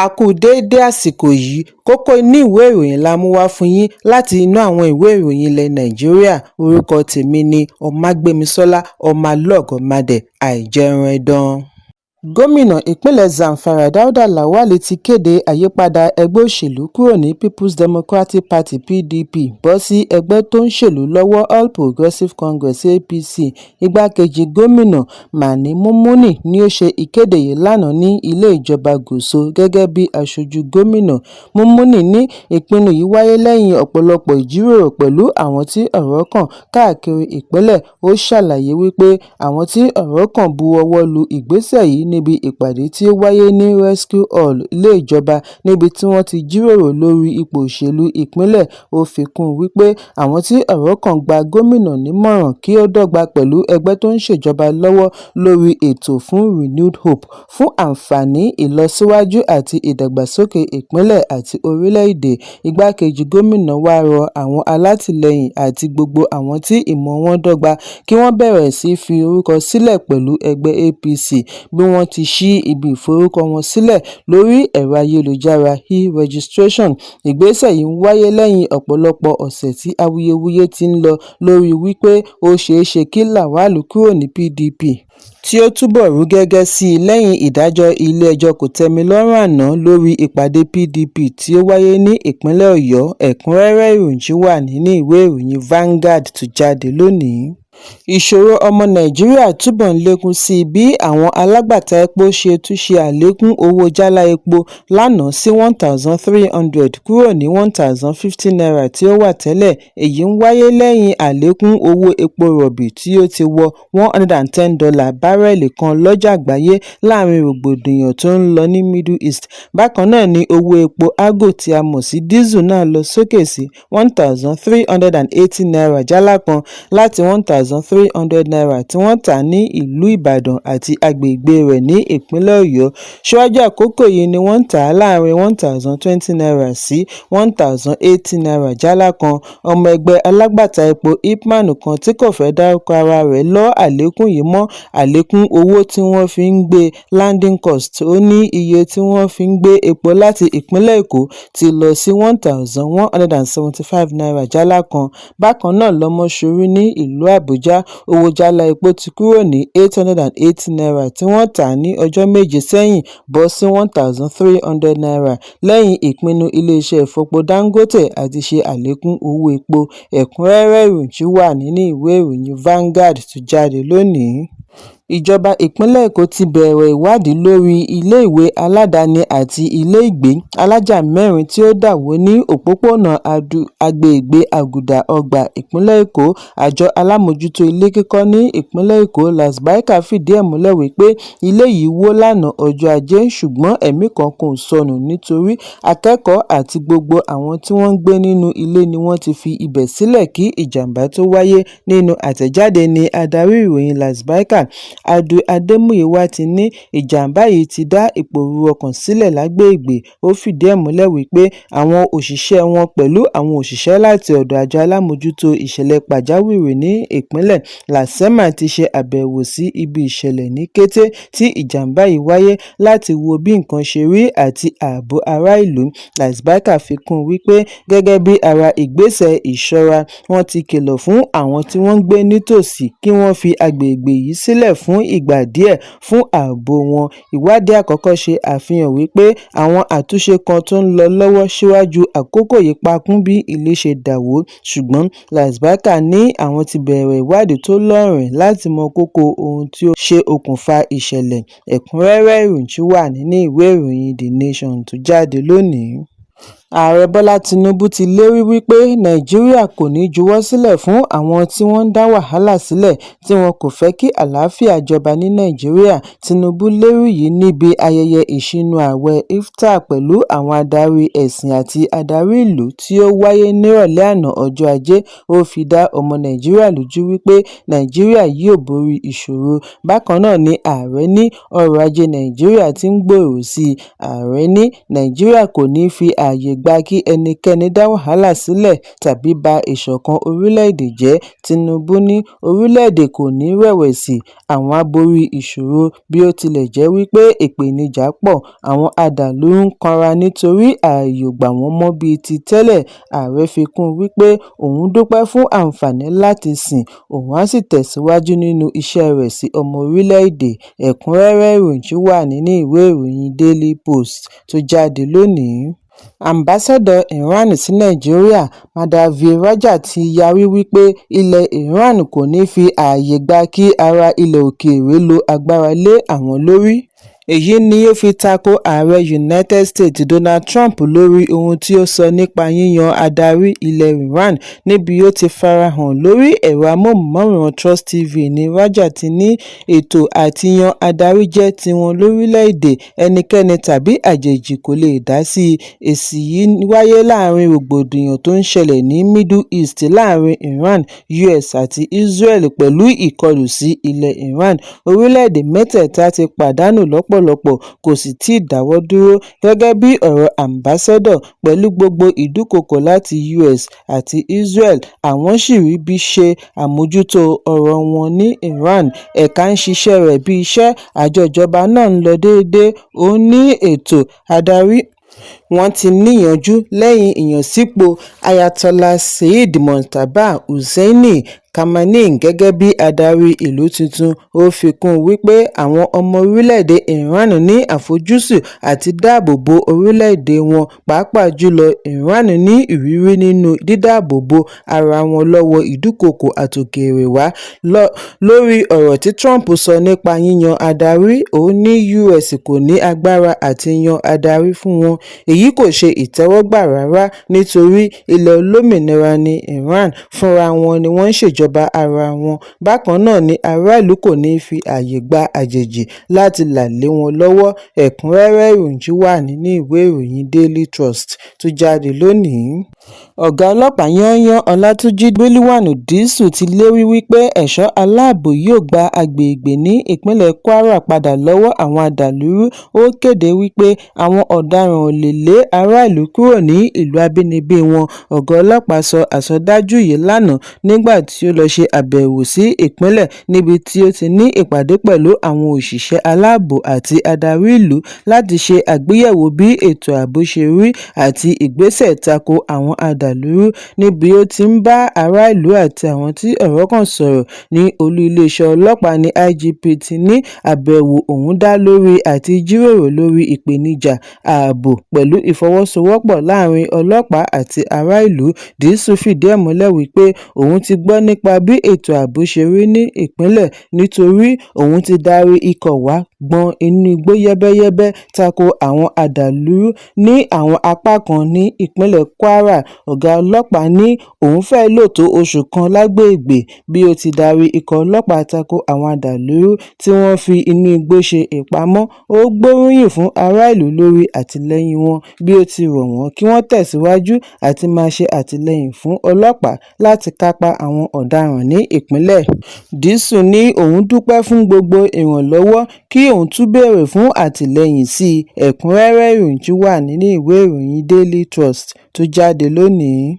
A kú déédé àsìkò yìí, kókó inú ìwé ìròyìn la mú wá fún yín láti inú àwọn ìwé ìròyìn ilẹ̀ Nàìjíríà. Orúkọ tèmi ni Ọmágbémisọ́lá Ọmọlọ́gọ̀mádẹ àìjẹran ẹdán. Gómìnà ìpínlẹ̀ Zamfara Dauda Lawal ti kéde àyípadà ẹgbẹ́ òṣèlú kúrò ní People's Democratic Party (PDP) bọ́ sí ẹgbẹ́ tó ń ṣèlú lọ́wọ́ All Progressives Congress (APC). Igbákejì gómìnà Mani Mummuni ni ó ṣe ìkéde yìí lánàá ní ilé ìjọba Gúúsù gẹ́gẹ́ bí aṣojú gómìnà. Mummuni ní ìpinnu yìí wáyé lẹ́yìn ọ̀pọ̀lọpọ̀ ìjíròrò pẹ̀lú àwọn tí ọ̀rọ̀ kàn káàkiri ìpínlẹ̀. Ó ṣàlàyé wípé àwọn tí ọ̀rọ̀ kàn bu ọwọ́ lu ìgbésẹ̀ yìí níbi ìpàdé tí ó wáyé ní Rescue Hall ilé ìjọba níbi tí wọ́n ti jíròrò lórí ipò òṣèlú ìpínlẹ̀. Ó fi kún un wípé àwọn tí ọ̀rọ̀ kàn gba gómìnà nímọ̀ràn kí ó dọ́gba pẹ̀lú ẹgbẹ́ tó ń ṣèjọba lọ́wọ́ lórí ètò fún Renewed Hope fún àǹfààní ìlọsíwájú àti ìdàgbàsókè ìpínlẹ̀ àti orílẹ̀-èdè. Igbákejì gómìnà wá rọ àwọn alátìlẹyìn àti gbogbo àwọn tí ìmọ̀ wọn dọ́gba kí wọ́n bẹ̀rẹ̀ sí fi orúkọ sílẹ̀ pẹ̀lú ẹgbẹ́ APC bí wọ́n ti ṣí ibi ìforúkọ wọn sílẹ̀ lórí ẹ̀rọ ayélujára e-registration. Ìgbésẹ̀ yìí ń wáyé lẹ́yìn ọ̀pọ̀lọpọ̀ ọ̀sẹ̀ tí awuyewuye ti ń lọ lórí wípé ó ṣeéṣe kí Lawal kúrò ní PDP tí ó túbọ̀ rú gẹ́gẹ́ sí i lẹ́yìn ìdájọ́ ilé-ẹjọ́ kòtẹ́milọ́rùn àná lórí ìpàdé PDP tí ó wáyé ní ìpínlẹ̀ Ọ̀yọ́. Ẹ̀kúnrẹ́rẹ́ ìròyìn wà nínú ìwé ìròyìn Vanguard tó jáde lónìí. Ìṣòro ọmọ Nàìjíríà túbọ̀ ń lékún sí i bí àwọn alágbàtà epo ṣe tún ṣe àlékún owó jálá epo lánàá sí 1,300 kúrò ní 1,050 naira tí ó wà tẹ́lẹ̀. Èyí ń wáyé lẹ́yìn àlékún owó epo rọ̀bì tí ó ti wọ $110 bárẹ́lì kan lọ́jà àgbáyé láàrin rògbòdìyàn tó ń lọ ní Middle East. Bákan náà ni owó epo Argo tí a mọ̀ sí dísù náà lọ sókè sí 1,380 naira jálá kan láti 1,300 naira tí wọ́n tà ní ìlú Ìbàdàn àti agbègbè rẹ̀ ní ìpínlẹ̀ Ọ̀yọ́. Ṣíwájú àkókò yìí ni wọ́n tà á láàrin 1,020 naira sí 1,080 naira jálá kan. Ọmọ ẹgbẹ́ alágbàtà epo Ipman kan tí kò fẹ́ dárúkọ ara rẹ̀ lọ àlékún yìí mọ́ àlékún owó tí wọ́n fi ń gbé landing cost. Ó ní iye tí wọ́n fi ń gbé epo láti ìpínlẹ̀ Èkó ti lọ sí 1,175 naira jálá kan. Bákan náà lọ́mọṣorí ní ìlú Àbújá, owó jálá epo ti kúrò ní 880 naira tí wọ́n tà ní ọjọ́ méje sẹ́yìn bọ́ sí 1,300 naira lẹ́yìn ìpinnu iléeṣẹ́ ìfọpo Dangote àti ṣe àlékún owó epo. Ẹ̀kúnrẹ́rẹ́ ìròyìn wà nínú ìwé ìròyìn Vanguard tó jáde lónìí. Ìjọba ìpínlẹ̀ Èkó ti bẹ̀rẹ̀ ìwádìí lórí ilé-ìwé aládàáni àti ilé-ìgbé alájà mẹ́rin tí ó dà wó ní òpópónà agbègbè Àgùdà Ọgbà ìpínlẹ̀ Èkó. Àjọ alámòjútó ilé kíkọ́ ní ìpínlẹ̀ Èkó LASBAIKA fìdí ẹ̀ múlẹ̀ wípé ilé yìí wó lánàá ọjọ́ Ajé ṣùgbọ́n ẹ̀mí kan kò sọnù nítorí akẹ́kọ̀ọ́ àti gbogbo àwọn tí wọ́n ń gbé nínú ilé ni wọ́n ti fi ibẹ̀ sílẹ̀ kí ìjàmbá tó wáyé. Nínú àtẹ̀jáde ni adarí ìròyìn LASBAIKA Adu Adémúyìwá ti ní ìjàmbá yìí ti dá ìpòrúru ọkàn sílẹ̀ lágbègbè. Ó fìdí ẹ̀ múlẹ̀ wípé àwọn òṣìṣẹ́ wọn pẹ̀lú àwọn òṣìṣẹ́ láti ọ̀dọ̀ àjọ alámòjútó ìṣẹ̀lẹ̀ pàjáwìrì ní ìpínlẹ̀ LASEMA ti ṣe àbẹ̀wò sí ibi ìṣẹ̀lẹ̀ ní kété tí ìjàmbá yìí wáyé láti wo bí nǹkan ṣe rí àti ààbò ará ìlú. LASBAIKA fi kún wípé gẹ́gẹ́ bí ara ìgbésẹ̀ ìṣọ́ra, wọ́n ti kìlọ̀ fún àwọn tí wọ́n ń gbé nítòsí kí wọ́n fi agbègbè yìí sílẹ̀ fún ìgbà díẹ̀ fún ààbò wọn. Ìwádìí àkọ́kọ́ ṣe àfihàn wípé àwọn àtúnṣe kan tó ń lọ lọ́wọ́ síwájú àkókò yìí pakún bí ilé ṣe dà wó ṣùgbọ́n LASBAIKA ní àwọn ti bẹ̀rẹ̀ ìwádìí tó lọ́rìn láti mọ kókó ohun tí ó ṣe okùnfà ìṣẹ̀lẹ̀. Ẹ̀kúnrẹ́rẹ́ ìròyìn wà nínú ìwé ìròyìn The Nation tó jáde lónìí. Ààrẹ Bọ́lá Tinubu ti lérí wípé Nàìjíríà kò ní juwọ́ sílẹ̀ fún àwọn tí wọ́n ń dá wàhálà sílẹ̀ tí wọn kò fẹ́ kí àlàáfíà jọba ní Nàìjíríà. Tinubu lérí yìí níbi ayẹyẹ ìṣínu ààwẹ̀ Iftar pẹ̀lú àwọn adarí ẹ̀sìn àti adarí ìlú tí ó wáyé nírọ̀lẹ́ àná ọjọ́ Ajé. Ó fi dá ọmọ Nàìjíríà lójú wípé Nàìjíríà yóò borí ìṣòro. Bákan náà ni ààrẹ ní ọrọ̀ ajé Nàìjíríà ti ń gbòòrò sí i. Ààrẹ ní Nàìjíríà kò ní fi ààyè gba kí ẹnikẹ́ni dá wàhálà sílẹ̀ tàbí ba ìṣọ̀kan orílẹ̀-èdè jẹ́. Tinubu ní orílẹ̀-èdè kò ní rẹ̀wẹ̀sì, àwọn á borí ìṣòro. Bí ó tilẹ̀ jẹ́ wípé ìpèníjà pọ̀, àwọn adàlúrú ń kanra nítorí ààyè ò gbà wọ́n mọ́ bíi ti tẹ́lẹ̀. Ààrẹ fi kún un wípé òun dúpẹ́ fún àǹfààní láti sìn, òun á sì tẹ̀síwájú nínú iṣẹ́ rẹ̀ sí ọmọ orílẹ̀-èdè. Ẹ̀kúnrẹ́rẹ́ ìròyìn wà nínú ìwé ìròyìn Daily Post tó jáde lónìí. Ambassador Iran sí Nàìjíríà Madhavi Raja ti yarí wípé ilẹ̀ Iran kò ní fi ààyè gba kí ará ilẹ̀ òkèèrè lo agbára lé àwọn lórí. Èyí ni ó fi tako ààrẹ United States Donald Trump lórí ohun tí ó sọ nípa yíyan adarí ilẹ̀ Iran. Níbi ó ti farahàn lórí ẹ̀rọ amóhùnmáwòrán Trust TV ní Raja ti ní ètò àti yan adarí jẹ́ tiwọn lórílẹ̀-èdè, ẹnikẹ́ni tàbí àjèjì kò lè dá sí i. Èsì yìí wáyé láàrin rògbòdìyàn tó ń ṣẹlẹ̀ ní Middle East láàrin Iran, US àti Israel pẹ̀lú ìkọlù sí ilẹ̀ Iran. Orílẹ̀-èdè mẹ́tẹ̀ẹ̀ta ti pàdánù lọ́pọ̀lọpọ̀ kò sì tíì dáwọ́ dúró. Gẹ́gẹ́ bí ọ̀rọ̀ ambassador, pẹ̀lú gbogbo ìdúkokò láti US àti Israel, àwọn ṣì rí bí ṣe àmójútó ọ̀rọ̀ wọn ní Iran. Ẹ̀ka ń ṣiṣẹ́ rẹ̀ bí iṣẹ́, àjọ ìjọba náà ń lọ déédéé, ó ní ètò adarí. Wọ́n ti níyanjú lẹ́yìn ìyànsípò Ayatollah Saeed Mojtaba Hussaini Khamenei gẹ́gẹ́ bí adarí ìlú tuntun. Ó fi kún un wípé àwọn ọmọ orílẹ̀-èdè Iran ní àfojúsùn àti dáàbò bo orílẹ̀-èdè wọn, pàápàá jùlọ Iran ní ìrírí nínú dídáàbò bo ara wọn lọ́wọ́ ìdúkokò àtòkèèrè wá. Lórí ọ̀rọ̀ tí Trump sọ nípa yíyan adarí, ó ní US kò ní agbára àti yan adarí fún wọn. Èyí kò ṣe ìtẹ́wọ́gbà rárá nítorí ilẹ̀ olómìnira ní Iran, fúnra wọn ni wọ́n ń ṣèjọba ara wọn. Bákan náà ni aráàlú kò ní fi ààyè gba àjèjì láti là lé wọn lọ́wọ́. Ẹ̀kúnrẹ́rẹ́ ìròyìn wà nínú ìwé ìròyìn Daily Trust tó jáde lónìí. Ọ̀gá ọlọ́pàá yányán Ọlátúnjí Bélíwànù Dísù ti lérí wípé ẹ̀ṣọ́ aláàbò yóò gba agbègbè ní ìpínlẹ̀ Kwara padà lọ́wọ́ àwọn adàlúrú. Ó kéde wípé àwọn ọ̀daràn ò lè lé aráàlú kúrò ní ìlú abínibí wọn. Ọ̀gá ọlọ́pàá sọ àsọdájú yìí lánàá nígbà tí ó lọ ṣe àbẹ̀wò sí ìpínlẹ̀ níbi tí ó ti ní ìpàdé pẹ̀lú àwọn òṣìṣẹ́ aláàbò àti adarí ìlú láti ṣe àgbéyẹ̀wò bí ètò ààbò ṣe rí àti ìgbésẹ̀ tako àwọn adàlúrú. Níbi ó ti ń bá ará ìlú àti àwọn tí ọ̀rọ̀ kàn sọ̀rọ̀ ní olú iléeṣẹ́ ọlọ́pàá ní IGP ti ní àbẹ̀wò ọ̀hún dá lórí àti jíròrò lórí ìpèníjà ààbò pẹ̀lú ìfọwọ́sowọ́pọ̀ láàrin ọlọ́pàá àti ará ìlú. Dísù fìdí ẹ̀ múlẹ̀ wípé òun ti gbọ́ nípa bí ètò ààbò ṣe rí ní ìpínlẹ̀ nítorí òun ti darí ikọ̀ wá gbọn inú igbó yẹ́bẹ́yẹ́bẹ́ tako àwọn adàlúrú ní àwọn apá kan ní ìpínlẹ̀ Kwara. Ọ̀gá ọlọ́pàá ní òun fẹ́ lò tó oṣù kan lágbègbè bí ó ti darí ikọ̀ ọlọ́pàá tako àwọn adàlúrú tí wọ́n fi inú igbó ṣe ìpamọ́. Ó gbóríyìn fún ará ìlú lórí àtìlẹ́yìn wọn, bí ó ti rọ̀ wọ́n kí wọ́n tẹ̀síwájú àti máa ṣe àtìlẹ́yìn fún ọlọ́pàá láti kápá àwọn ọ̀daràn ní ìpínlẹ̀. Dísù ní òun dúpẹ́ fún gbogbo ìrànlọ́wọ́ kí òun tún béèrè fún àtìlẹ́yìn sí i. Ẹ̀kúnrẹ́rẹ́ ìròyìn wà nínú ìwé ìròyìn Daily Trust tó jáde lónìí.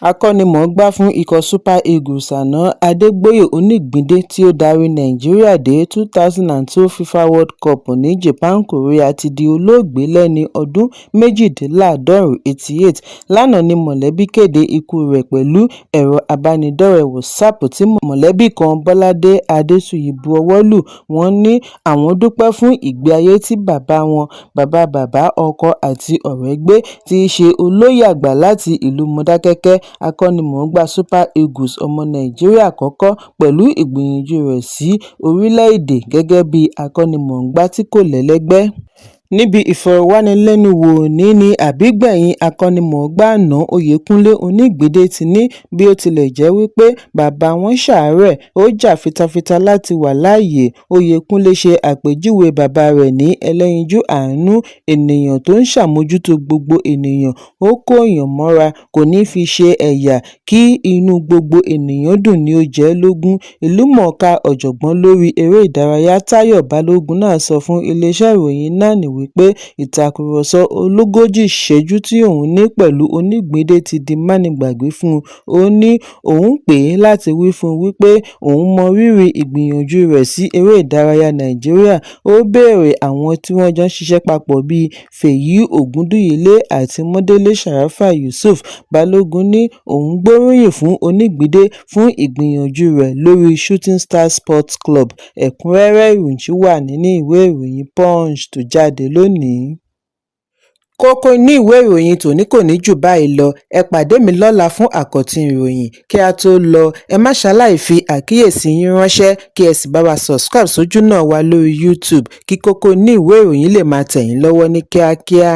Akọ́nimọ̀ọ́gbá fún ikọ̀ Super Eagles àná Adégbóyè Onígbìndé tí ó darí Nàìjíríà dé 2002 FIFA World Cup ní Japan Korea ti di olóògbé lẹ́ni ọdún 88. Lánàá ni mọ̀lẹ́bí kéde ikú rẹ̀ pẹ̀lú ẹ̀rọ abánidọ́rẹ̀ẹ́ WhatsApp tí mọ̀lẹ́bí kan Bọ́ládé Adésùyì bu ọwọ́ lù. Wọ́n ní àwọn dúpẹ́ fún ìgbé ayé tí bàbá wọn, bàbá ọkọ àti ọ̀rẹ́ gbé, tí í ṣe olóyè àgbà láti ìlú Mọdákẹ́kẹ́. Akọ́nimọ̀ọ́gbá Super Eagles ọmọ Nàìjíríà àkọ́kọ́ pẹ̀lú ìgbìyànjú rẹ̀ sí orílẹ̀-èdè gẹ́gẹ́ bí akọ́nimọ̀ọ́gbá tí kò lẹ́lẹ́gbẹ́. Níbi ìfọ̀rọ̀wánilẹ́nuwò ní àbígbẹ̀yìn akọ́nimọ̀ọ́gbá àná Oyèkúnlé Onígbìndé ti ní bí ó tilẹ̀ jẹ́ wípé bàbá wọn ṣàárẹ̀, ó jà fitafita láti wà láàyè. Oyèkúnlé ṣe àpèjúwe bàbá rẹ̀ ní ẹlẹ́yinjú àánú, ènìyàn tó ń ṣàmójútó gbogbo ènìyàn, ó kó èèyàn mọ́ra, kò ní fi ṣe ẹ̀yà, kí inú gbogbo ènìyàn dùn ni ó jẹ́ lógún. Ìlúmọ̀ọ́ká ọ̀jọ̀gbọ́n lórí eré ìdárayá Táyọ̀ Balógun náà sọ fún iléeṣẹ́ ìròyìn náà ní wípé ìtàkùrọ̀sọ ológójì ìṣẹ́jú tí òun ní pẹ̀lú Onígbìndé ti di mánigbàgbé fún un. Ó ní òun pè é láti wí fún un wípé òun mọ rírì ìgbìyànjú rẹ̀ sí eré ìdárayá Nàìjíríà. Ó béèrè àwọn tí wọ́n jọ ń ṣiṣẹ́ papọ̀ bíi Fèyí Ògúndùyìlé àti Mọ́délé Sàráfà Yusuf. Balógun ní òun gbóríyìn fún Onígbìndé fún ìgbìyànjú rẹ̀ lórí Shooting Stars Sports Club. Ẹ̀kúnrẹ́rẹ́ ìròyìn wà nínú ìwé ìròyìn Punch tó jáde lónìí. Kókó inú ìwé ìròyìn tòní kò ní jù báyìí lọ. Ẹ pàdé mi lọ́la fún àkọ́tún ìròyìn. Kí a tó lọ, ẹ má ṣaláì fi àkíyèsí yín ránṣẹ́ kí ẹ sì bá wa subscribe sójú náà wa lórí YouTube kí kókó inú ìwé ìròyìn lè máa tẹ̀ yín lọ́wọ́ ní kíákíá.